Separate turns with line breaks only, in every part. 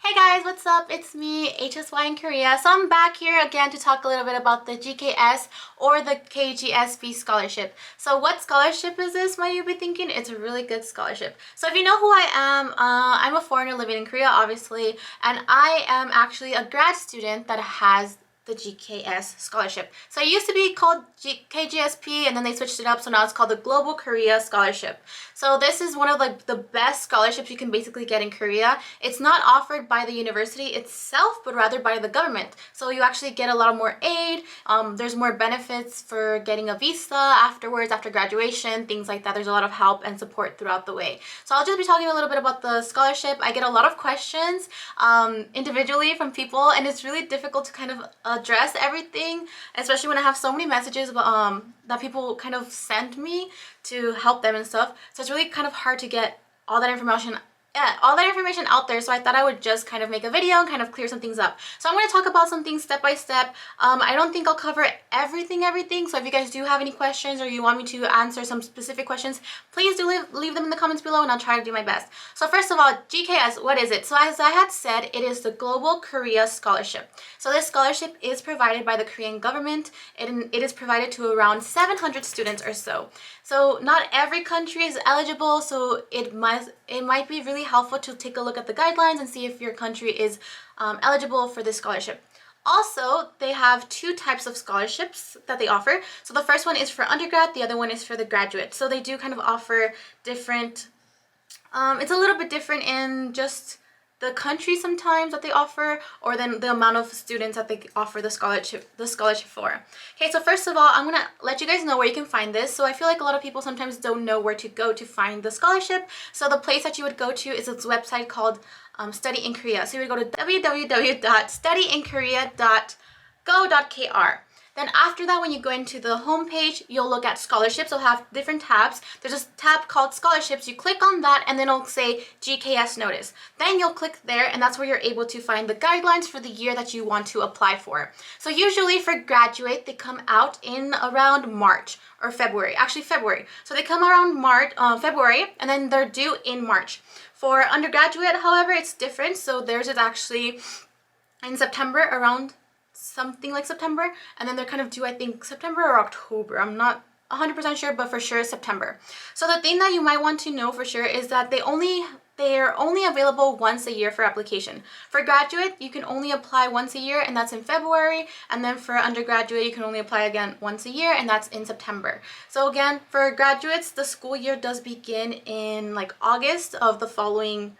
Hey guys, what's up? It's me, HSY in Korea. So I'm back here again to talk a little bit about the GKS or the KGSP scholarship. So what scholarship is this, might you be thinking? It's a really good scholarship. So if you know who I am, I'm a foreigner living in Korea, obviously, and I am actually a grad student that has the GKS scholarship. So it used to be called KGSP and then they switched it up, so now it's called the Global Korea Scholarship. So this is one of the best scholarships you can basically get in Korea. It's not offered by the university itself, but rather by the government. So you actually get a lot more aid. There's more benefits for getting a visa afterwards, after graduation, things like that. There's a lot of help and support throughout the way. So I'll just be talking a little bit about the scholarship. I get a lot of questions individually from people, and it's really difficult to kind of address everything, especially when I have so many messages that people kind of send me to help them and stuff. So it's really kind of hard to get all that information out there, so I thought I would just kind of make a video and kind of clear some things up. So I'm going to talk about some things step by step. I don't think I'll cover everything, so if you guys do have any questions or you want me to answer some specific questions, please do leave them in the comments below and I'll try to do my best. So first of all, GKS, what is it? So as I had said, it is the Global Korea Scholarship. So this scholarship is provided by the Korean government, and it is provided to around 700 students or so. So not every country is eligible, so it might be really helpful to take a look at the guidelines and see if your country is eligible for this scholarship. Also, they have two types of scholarships that they offer. So the first one is for undergrad, the other one is for the graduate. So they do kind of offer different, it's a little bit different in just the country sometimes that they offer, or then the amount of students that they offer the scholarship for. Okay, so first of all, I'm gonna let you guys know where you can find this. So I feel like a lot of people sometimes don't know where to go to find the scholarship. So the place that you would go to is this website called Study in Korea. So you would go to www.studyinkorea.go.kr. Then after that, when you go into the home page, you'll look at scholarships. It'll have different tabs. There's a tab called scholarships. You click on that and then it'll say GKS notice. Then you'll click there and that's where you're able to find the guidelines for the year that you want to apply for. So usually for graduate, they come out in around March or February. Actually February. So they come around February, and then they're due in March. For undergraduate, however, it's different. So theirs is actually in September, around something like September, and then they're kind of due, I think, September or October. I'm not 100% sure, but for sure September. So the thing that you might want to know for sure is that they're only available once a year for application. For graduate, you can only apply once a year, and that's in February, and then for undergraduate, you can only apply again once a year, and that's in September. So again, for graduates, the school year does begin in like August of the following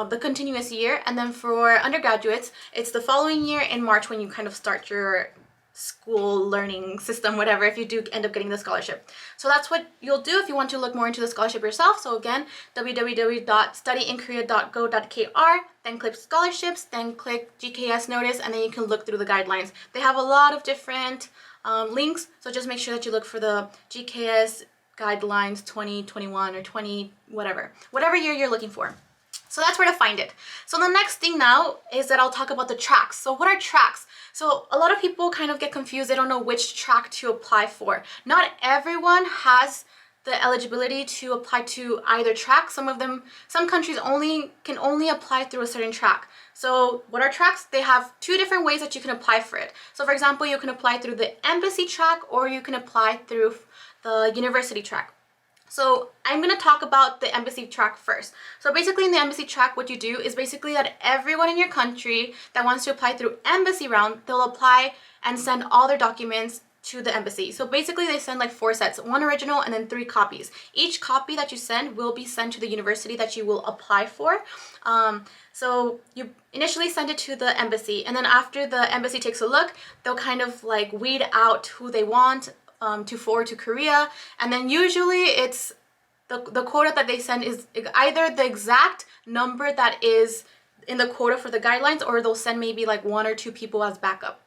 the continuous year, and then for undergraduates, it's the following year in March when you kind of start your school learning system, whatever, if you do end up getting the scholarship. So that's what you'll do if you want to look more into the scholarship yourself. So again, www.studyinkorea.go.kr, then click scholarships, then click GKS notice, and then you can look through the guidelines. They have a lot of different links, so just make sure that you look for the GKS guidelines 2021 or 20 whatever year you're looking for. So that's where to find it. So the next thing now is that I'll talk about the tracks. So what are tracks? So a lot of people kind of get confused. They don't know which track to apply for. Not everyone has the eligibility to apply to either track. Some countries can only apply through a certain track. So what are tracks? They have two different ways that you can apply for it. So for example, you can apply through the embassy track, or you can apply through the university track. So I'm going to talk about the embassy track first. So basically in the embassy track, what you do is basically that everyone in your country that wants to apply through embassy round, they'll apply and send all their documents to the embassy. So basically they send like 4 sets, 1 original and then 3 copies. Each copy that you send will be sent to the university that you will apply for. So you initially send it to the embassy, and then after the embassy takes a look, they'll kind of like weed out who they want to forward to Korea, and then usually it's the quota that they send is either the exact number that is in the quota for the guidelines, or they'll send maybe like 1 or 2 people as backup.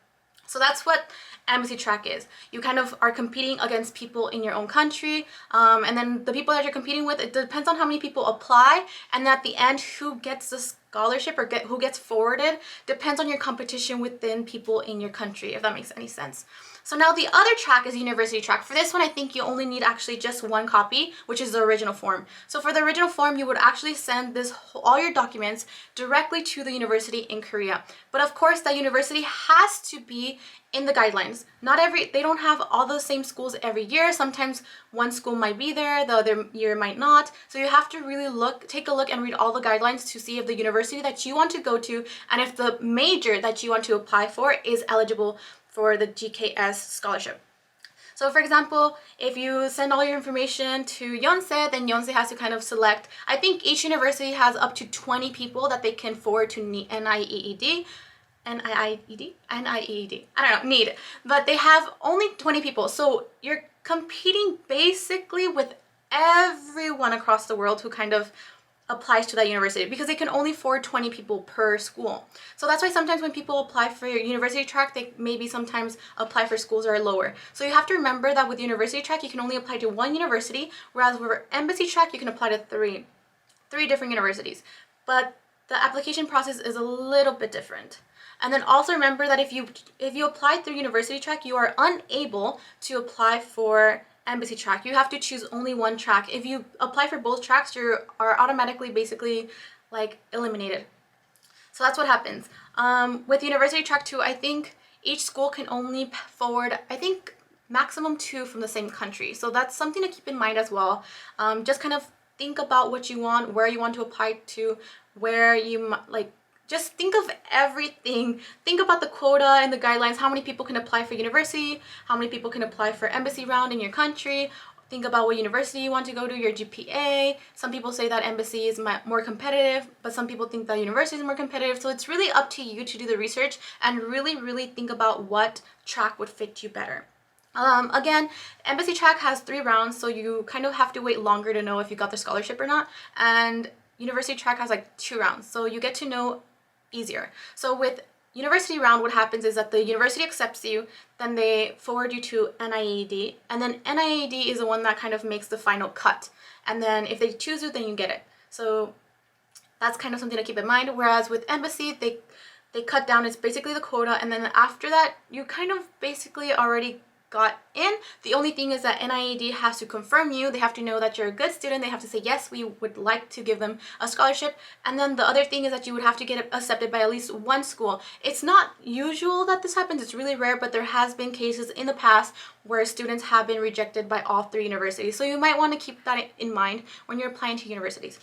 So that's what embassy track is. You kind of are competing against people in your own country, and then the people that you're competing with, it depends on how many people apply, and at the end who gets the scholarship or who gets forwarded depends on your competition within people in your country, if that makes any sense. So now the other track is university track. For this one, I think you only need actually just one copy, which is the original form. So for the original form, you would actually send all your documents directly to the university in Korea. But of course, that university has to be in the guidelines. They don't have all the same schools every year. Sometimes one school might be there, the other year might not. So you have to really take a look and read all the guidelines to see if the university that you want to go to and if the major that you want to apply for is eligible for the GKS scholarship. So for example, if you send all your information to Yonsei, then Yonsei has to kind of select. I think each university has up to 20 people that they can forward to NIEED. I don't know, need. But they have only 20 people. So you're competing basically with everyone across the world who kind of applies to that university, because they can only forward 20 people per school. So that's why sometimes when people apply for your university track, they maybe sometimes apply for schools that are lower. So you have to remember that with university track, you can only apply to one university, whereas with embassy track, you can apply to three different universities. But the application process is a little bit different. And then also remember that if you apply through university track, you are unable to apply for embassy track. You have to choose only one track. If you apply for both tracks, you are automatically basically like eliminated. So that's what happens. With university track too, I think each school can only forward, I think, maximum 2 from the same country. So that's something to keep in mind as well. Just kind of think about what you want, where you want to apply to, where you just think of everything. Think about the quota and the guidelines, how many people can apply for university, how many people can apply for embassy round in your country. Think about what university you want to go to, your GPA. Some people say that embassy is more competitive, but some people think that university is more competitive. So it's really up to you to do the research and really think about what track would fit you better. Again, embassy track has 3 rounds, so you kind of have to wait longer to know if you got the scholarship or not. And university track has like 2 rounds, so you get to know easier. So with university round, what happens is that the university accepts you, then they forward you to NIED, and then NIED is the one that kind of makes the final cut. And then if they choose you, then you get it. So that's kind of something to keep in mind. Whereas with embassy, they cut down, it's basically the quota, and then after that, you kind of basically already got in. The only thing is that NIED has to confirm you. They have to know that you're a good student. They have to say, yes, we would like to give them a scholarship. And then the other thing is that you would have to get accepted by at least one school. It's not usual that this happens. It's really rare, but there has been cases in the past where students have been rejected by all 3 universities. So you might want to keep that in mind when you're applying to universities.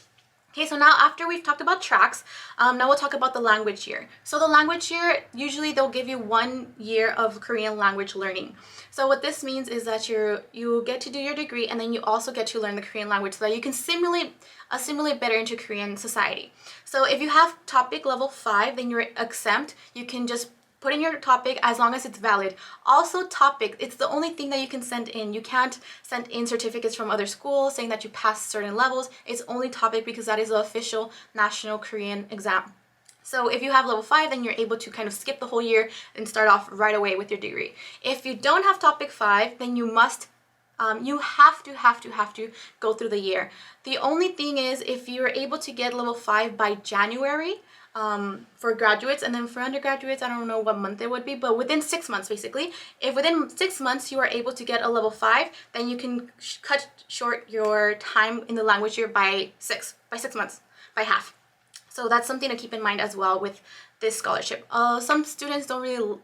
Okay, so now after we've talked about tracks, now we'll talk about the language year. So the language year, usually they'll give you 1 year of Korean language learning. So what this means is that you get to do your degree, and then you also get to learn the Korean language so that you can assimilate better into Korean society. So if you have topic level 5, then you're exempt. You can just put in your topic as long as it's valid. Also topic, it's the only thing that you can send in. You can't send in certificates from other schools saying that you passed certain levels. It's only topic because that is the official national Korean exam. So if you have level 5, then you're able to kind of skip the whole year and start off right away with your degree. If you don't have topic 5, then you have to go through the year. The only thing is, if you're able to get level 5 by January, for graduates, and then for undergraduates, I don't know what month it would be, but within 6 months basically. If within 6 months you are able to get a level 5, then you can cut short your time in the language year by 6 months, by half. So that's something to keep in mind as well with this scholarship. Some students don't really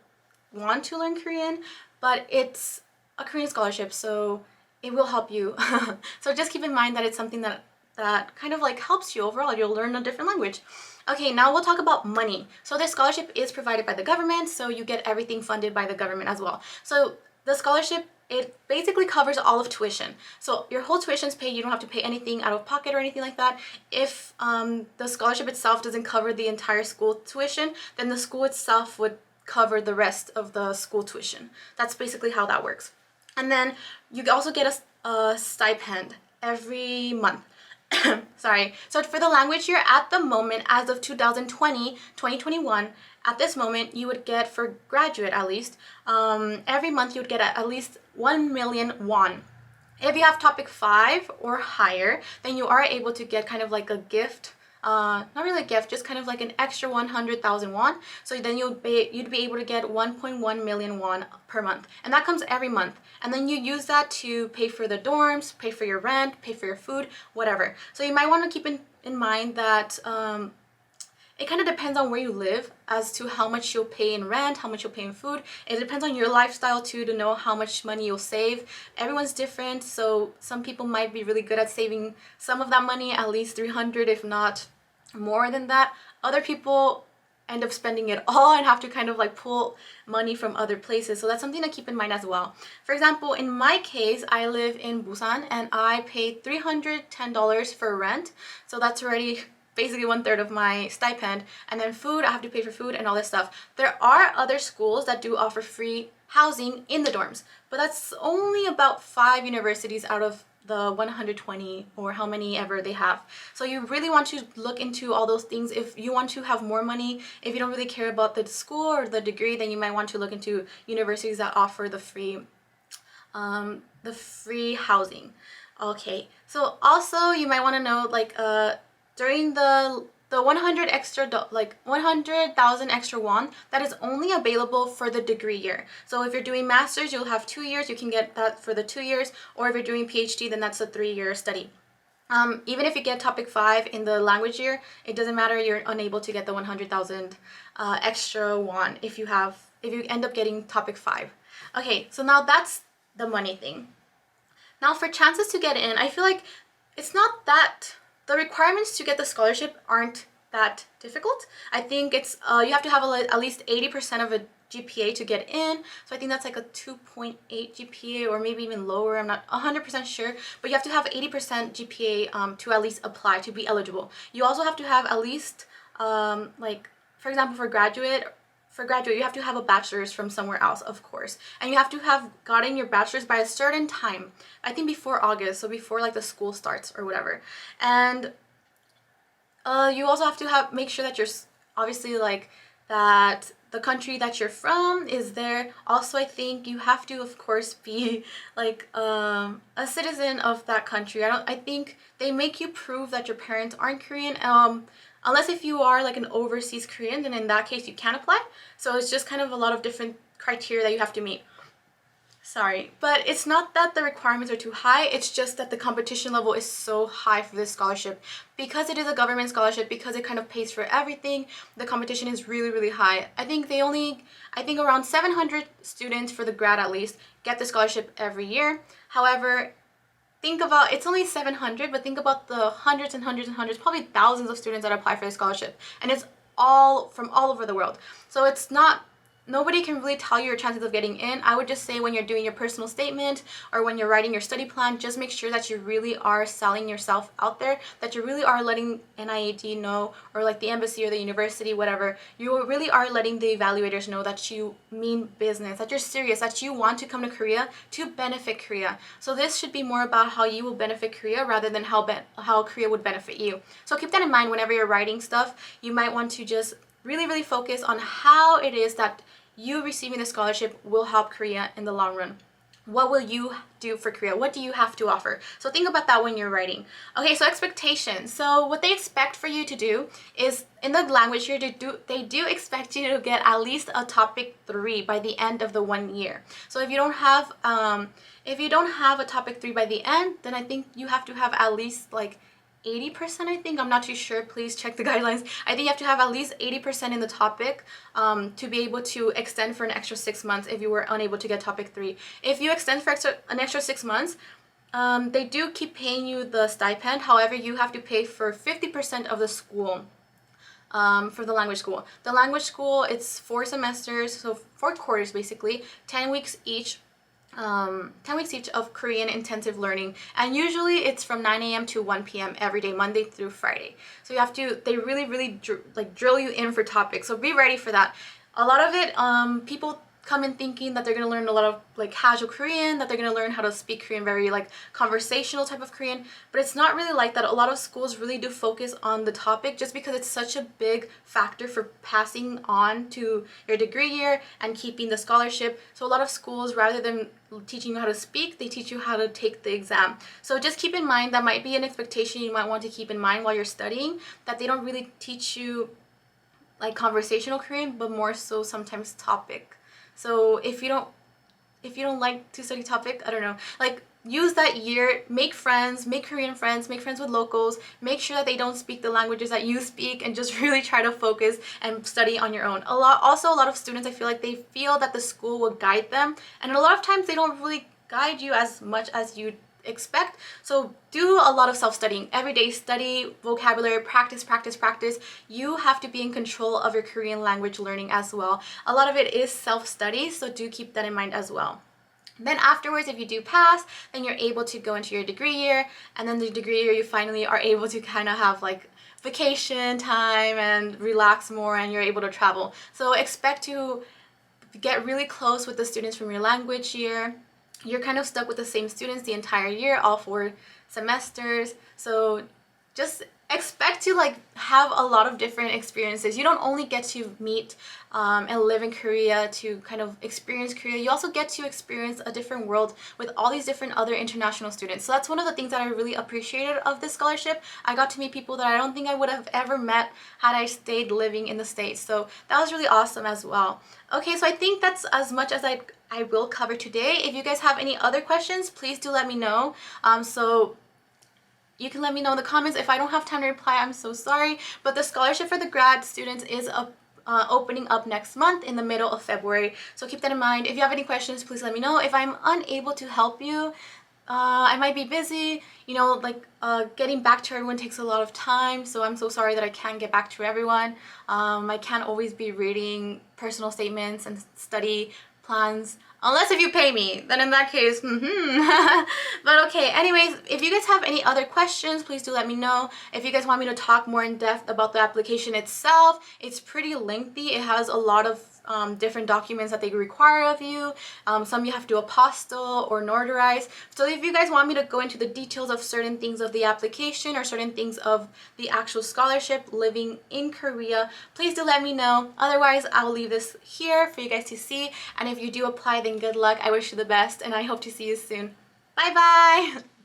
want to learn Korean, but it's a Korean scholarship, so it will help you. So just keep in mind that it's something that kind of like helps you overall. You'll learn a different language. Okay, now we'll talk about money. So this scholarship is provided by the government, so you get everything funded by the government as well. So the scholarship, it basically covers all of tuition. So your whole tuition is paid. You don't have to pay anything out of pocket or anything like that. If the scholarship itself doesn't cover the entire school tuition, then the school itself would cover the rest of the school tuition. That's basically how that works. And then you also get a stipend every month. Sorry. So for the language year, at the moment, as of 2021, at this moment, you would get, for graduate at least, every month you would get at least 1 million won. If you have topic 5 or higher, then you are able to get kind of like a gift not really a gift, just kind of like an extra 100,000 won. So then you'd be able to get 1.1 million won per month, and that comes every month. And then you use that to pay for the dorms, pay for your rent, pay for your food, whatever. So you might want to keep in mind that it kind of depends on where you live as to how much you'll pay in rent, how much you'll pay in food. It depends on your lifestyle too, to know how much money you'll save. Everyone's different, so some people might be really good at saving some of that money, at least 300, if not more than that. Other people end up spending it all and have to kind of like pull money from other places. So that's something to keep in mind as well. For example, in my case, I live in Busan and I paid $310 for rent. So that's already basically 1/3 of my stipend. And then food, I have to pay for food and all this stuff. There are other schools that do offer free housing in the dorms, but that's only about 5 universities out of the 120 or how many ever they have. So you really want to look into all those things. If you want to have more money, if you don't really care about the school or the degree, then you might want to look into universities that offer the free housing. Okay, so also you might want to know, like, during the 100,000 extra won, that is only available for the degree year. So if you're doing masters, you'll have 2 years, you can get that for the 2 years, or if you're doing PhD, then that's a 3-year study. Even if you get topic 5 in the language year, it doesn't matter, you're unable to get the 100,000 extra won if you end up getting topic 5. Okay, so now that's the money thing. Now for chances to get in, I feel like it's not that the requirements to get the scholarship aren't that difficult. I think it's you have to have at least 80% of a GPA to get in. So I think that's like a 2.8 GPA or maybe even lower. I'm not 100% sure, but you have to have 80% GPA to at least apply to be eligible. You also have to have at least like, for example, for graduate, you have to have a bachelor's from somewhere else, of course. And you have to have gotten your bachelor's by a certain time. I think before August, so before like the school starts or whatever. And you also have to make sure that you're obviously like that the country that you're from is there. Also, I think you have to, of course, be like a citizen of that country. I think they make you prove that your parents aren't Korean. Unless if you are like an overseas Korean, then in that case you can apply. So it's just kind of a lot of different criteria that you have to meet. Sorry, but it's not that the requirements are too high, it's just that the competition level is so high for this scholarship. Because it is a government scholarship, because it kind of pays for everything, the competition is really, really high. I think around 700 students for the grad at least get the scholarship every year. However, think about, it's only 700, but think about the hundreds and hundreds and hundreds, probably thousands of students that apply for the scholarship. And it's all from all over the world. So it's not, nobody can really tell you your chances of getting in. I would just say when you're doing your personal statement or when you're writing your study plan, just make sure that you really are selling yourself out there, that you really are letting NIED know, or like the embassy or the university, whatever. You really are letting the evaluators know that you mean business, that you're serious, that you want to come to Korea to benefit Korea. So this should be more about how you will benefit Korea rather than how Korea would benefit you. So keep that in mind whenever you're writing stuff. You might want to just really, really focus on how it is that you receiving the scholarship will help Korea in the long run. What will you do for Korea? What do you have to offer? So think about that when you're writing. Okay, so expectations. So what they expect for you to do is, in the language here, they do expect you to get at least a topic 3 by the end of the 1 year. So if you don't have a topic 3 by the end, then I think you have to have at least like 80%, I think. I'm not too sure. Please check the guidelines. I think you have to have at least 80% in the topic to be able to extend for an extra 6 months if you were unable to get topic 3. If you extend for an extra 6 months, they do keep paying you the stipend. However, you have to pay for 50% of the school. For the language school. The language school, it's 4 semesters, so 4 quarters basically, 10 weeks each. 10 weeks each of Korean intensive learning, and usually it's from 9 a.m. to 1 p.m. every day, Monday through Friday. So you have to, they really, really drill you in for topics, so be ready for that. A lot of it, people come in thinking that they're going to learn a lot of like casual Korean, that they're going to learn how to speak Korean, very like conversational type of Korean, but it's not really like that. A lot of schools really do focus on the topic just because it's such a big factor for passing on to your degree year and keeping the scholarship. So a lot of schools, rather than teaching you how to speak, they teach you how to take the exam. So just keep in mind, that might be an expectation you might want to keep in mind while you're studying, that they don't really teach you like conversational Korean, but more so sometimes topic. So if you don't like to study topic, I don't know, like use that year, make friends, make Korean friends, make friends with locals, make sure that they don't speak the languages that you speak, and just really try to focus and study on your own. A lot of students, I feel like they feel that the school will guide them, and a lot of times they don't really guide you as much as you expect. So do a lot of self-studying. Every day study vocabulary, practice. You have to be in control of your Korean language learning as well. A lot of it is self-study, so do keep that in mind as well. Then afterwards, if you do pass, then you're able to go into your degree year, and then the degree year you finally are able to kind of have like vacation time and relax more, and you're able to travel. So expect to get really close with the students from your language year. You're kind of stuck with the same students the entire year, all 4 semesters. So just expect to like have a lot of different experiences. You don't only get to meet and live in Korea to kind of experience Korea, you also get to experience a different world with all these different other international students. So that's one of the things that I really appreciated of this scholarship. I got to meet people that I don't think I would have ever met had I stayed living in the States. So that was really awesome as well. Okay, so I think that's as much as I will cover today. If you guys have any other questions, please do let me know. So you can let me know in the comments. If I don't have time to reply, I'm so sorry. But the scholarship for the grad students is opening up next month in the middle of February. So keep that in mind. If you have any questions, please let me know. If I'm unable to help you, I might be busy. You know, like getting back to everyone takes a lot of time. So I'm so sorry that I can't get back to everyone. I can't always be reading personal statements and study plans, unless if you pay me, then in that case, But okay, anyways, if you guys have any other questions, please do let me know. If you guys want me to talk more in depth about the application itself, it's pretty lengthy. It has a lot of different documents that they require of you. Some you have to apostille or notarize. So if you guys want me to go into the details of certain things of the application or certain things of the actual scholarship living in Korea, please do let me know. Otherwise, I'll leave this here for you guys to see. And if you do apply, then good luck. I wish you the best, and I hope to see you soon. Bye bye!